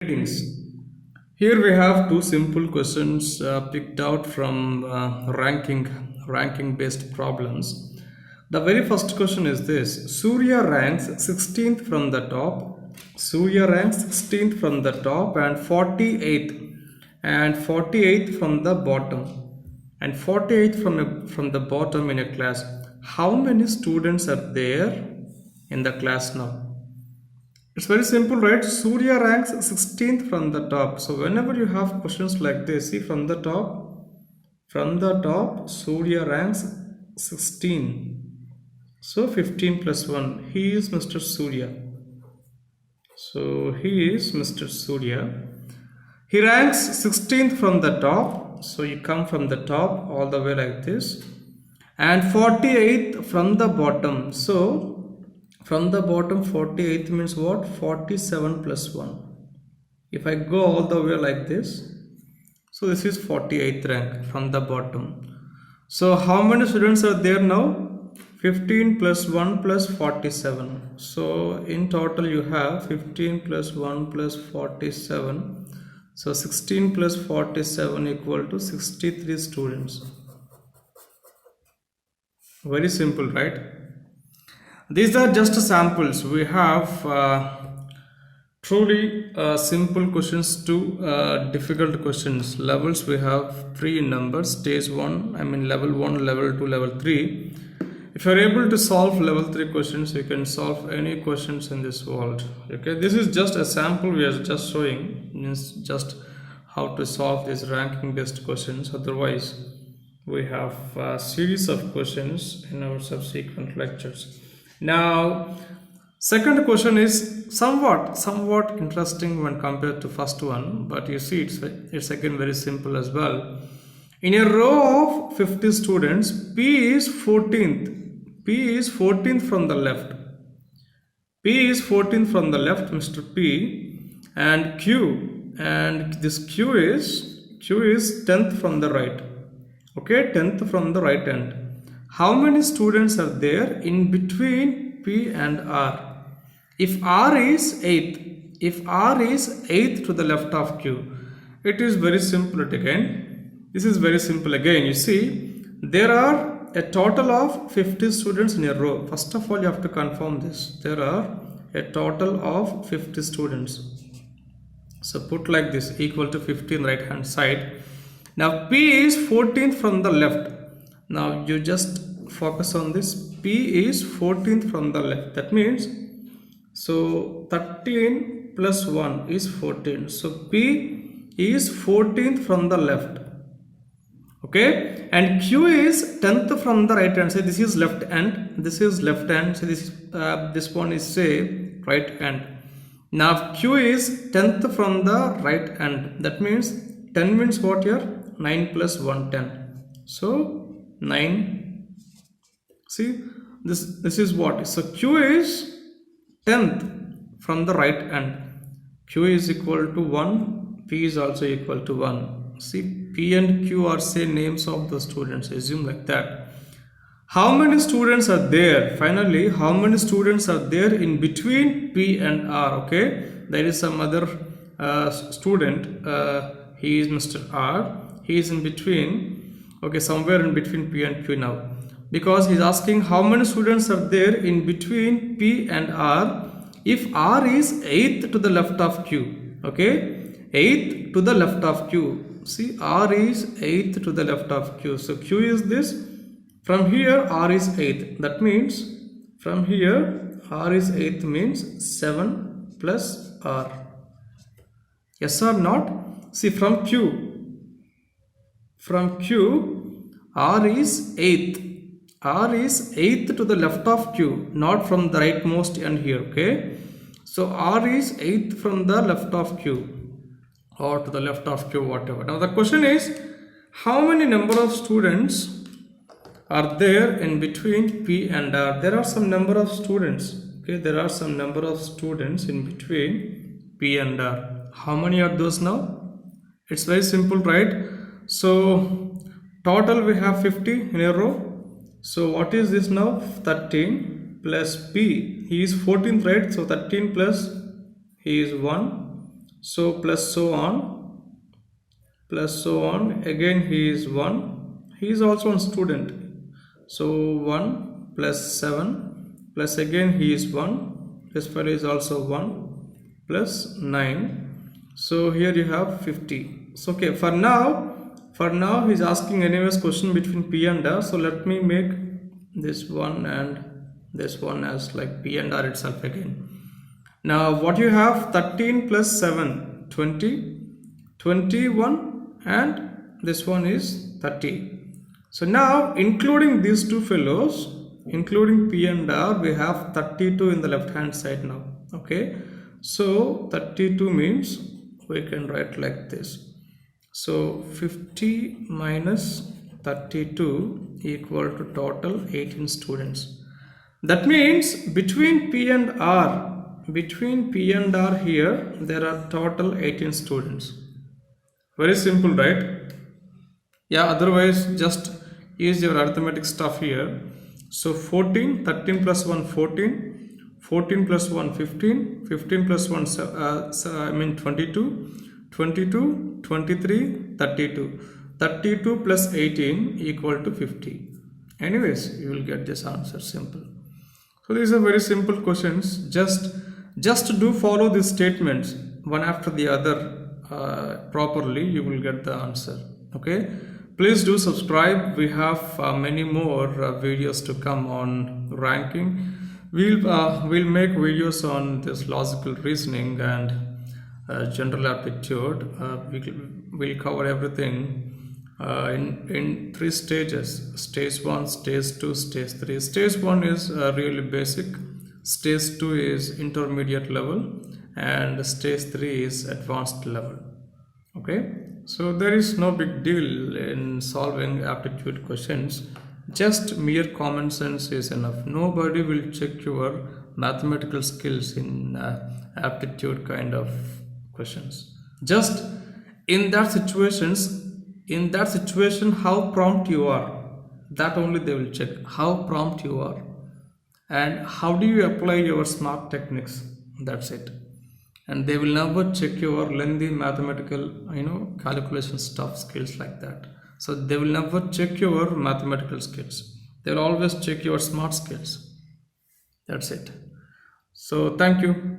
Greetings. Here we have two simple questions picked out from ranking based problems. The very first question is this: Surya ranks 16th from the top. Surya ranks 16th from the top and 48th from the bottom, and 48th from the bottom in a class. How many students are there in the class now? It's very simple, right? Surya ranks 16th from the top. So whenever you have questions like this, see from the top, Surya ranks 16. So 15 plus 1, he is Mr. Surya. So he is Mr. Surya. He ranks 16th from the top. So you come from the top all the way like this. And 48th from the bottom. So from the bottom, 48th means what? 47 plus 1. If I go all the way like this, so this is 48th rank from the bottom. So how many students are there now? 15 plus 1 plus 47. So in total you have 15 plus 1 plus 47. So 16 plus 47 equal to 63 students. Very simple, right? These are just samples. We have truly simple questions to difficult questions. Levels we have three numbers: stage 1, level 1, level 2, level 3. If you are able to solve level 3 questions, you can solve any questions in this world. Okay, this is just a sample we are just showing, means just how to solve these ranking based questions. Otherwise, we have a series of questions in our subsequent lectures. Now, second question is somewhat interesting when compared to first one, but you see it's again very simple as well. In a row of 50 students, P is 14th. P is 14th from the left. P is 14th from the left, Mr. P, and Q, and this Q is 10th from the right. Okay, 10th from the right end. How many students are there in between P and R? If R is 8th to the left of Q, it is very simple again. This is very simple again. You see, there are a total of 50 students in a row. First of all, you have to confirm this. There are a total of 50 students. So put like this, equal to 50 on the right hand side. Now P is 14th from the left. Now you just focus on this. P is 14th from the left. That means, so 13 plus 1 is 14. So P is 14th from the left. Okay, and Q is 10th from the right hand. Say this is left hand. This is left hand. So this one is say right hand. Now Q is 10th from the right hand. That means 10 means what here? 9 plus 1, 10. So 9. See, this is what? So Q is 10th from the right hand. Q is equal to 1. P is also equal to 1. See, P and Q are say names of the students. Assume like that. How many students are there? Finally, how many students are there in between P and R? Okay, there is some other student. He is Mr. R. He is in between. Okay, somewhere in between P and Q now. Because he is asking how many students are there in between P and R if R is 8th to the left of Q. Okay, 8th to the left of Q. See, R is 8th to the left of Q. So Q is this. From here, R is 8th. That means from here, R is 8th means 7 plus R. Yes or not? See, from Q, R is 8th. R is 8th to the left of Q, not from the rightmost end here. Okay, so R is 8th from the left of Q, or to the left of Q, whatever. Now the question is, how many number of students are there in between P and R? There are some number of students. Okay, there are some number of students in between P and R. How many are those now? It's very simple, right? So total we have 50 in a row. So what is this now? 13 plus P. He is 14th, right? So 13 plus he is 1 So plus so on, again he is 1, he is also a student, so 1 plus 7 plus again he is 1, this fellow is also 1 plus 9, so here you have 50. So okay, for now he's asking anyways question between P and R, so let me make this one and this one as like P and R itself again. Now what you have, 13 plus 7, 20, 21, and this one is 30. So now including these two fellows, including P and R, we have 32 in the left hand side now. Okay, so 32 means we can write like this. So 50 minus 32 equal to total 18 students. That means between P and R here, there are total 18 students. Very simple, right? Yeah, otherwise just use your arithmetic stuff here. So 14, 13 plus 1, 14, 14 plus 1, 15, 15 plus 1, 22, 22, 23, 32. 32 plus 18 equal to 50. Anyways, you will get this answer, simple. So these are very simple questions. Just do follow these statements one after the other properly, you will get the answer. Okay, please do subscribe. We have many more videos to come on ranking. We'll make videos on this logical reasoning and general aptitude. We'll cover everything in 3 stages: stage 1, stage 2, stage 3. Stage 1 is really basic, stage 2 is intermediate level, and stage 3 is advanced level. Okay, so there is no big deal in solving aptitude questions. Just mere common sense is enough. Nobody will check your mathematical skills in aptitude kind of questions. Just in that situation, how prompt you are, that only they will check, how prompt you are and how do you apply your smart techniques. That's it. And they will never check your lengthy mathematical calculation stuff skills like that. So they will never check your mathematical skills, they will always check your smart skills. That's it. So thank you.